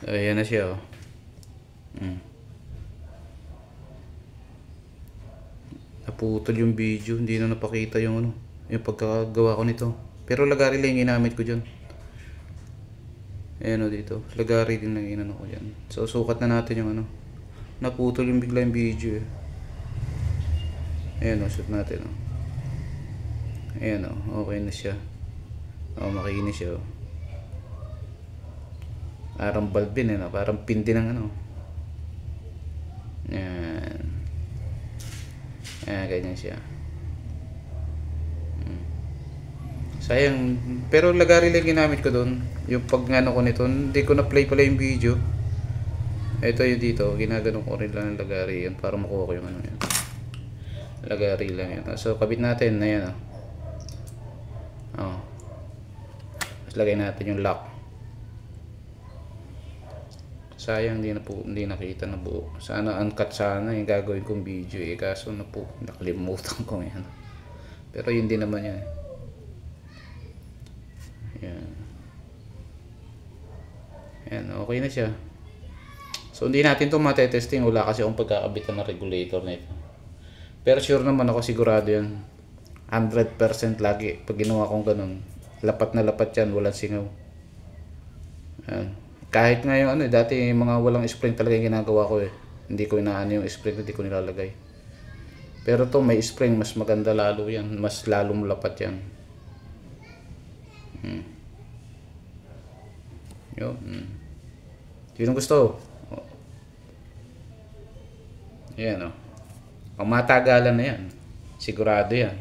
Ayan na siya, oh. Naputol yung video, hindi na napakita yung ano, yung pagkagawa ko nito. Pero lagari lang yung ginamit ko dyan. Ayan o dito, lagari din lang yung ano ko dyan. So sukat na natin yung ano. Naputol yung bigla yung video eh. Ayan o, shoot natin o. Ayan o, okay na siya. O, makinis siya o. Parang bulb din eh, no? Parang pin din ng ano. Ayan. Ayan, ganyan siya. Sayang, pero lagari lang ginamit ko doon. Yung pag ano ko nito, hindi ko na play pala yung video. Ito yung dito, ginagano ko rin lang ng lagari yan para makuha ko yung ano yan. Lagari lang yan. So kabit natin na yan oh. Oh. Tapos lagay natin yung lock. Sayang hindi nakita na buo. Sana uncut sana yung gagawin kong video eh, kaso na po nakalimutan ko yan. Pero yun din naman yan. Yan. Yan, okay na siya. So hindi natin ito matetesting, wala kasi akong pagkakabitan ng regulator nito. Pero sure naman ako, sigurado yan. 100% lagi pag ginawa kong ganun. Lapat na lapat yan, walang singaw. Yan. Kahit nga yung ano, dati yung mga walang spring talaga yung ginagawa ko eh. Hindi ko inaano yung spring, hindi ko nilalagay. Pero to may spring, mas maganda lalo yan. Mas lalong lapat yan. Yun. Sino gusto? Oh. Ayan o. Pang matagalan na yan. Sigurado yan.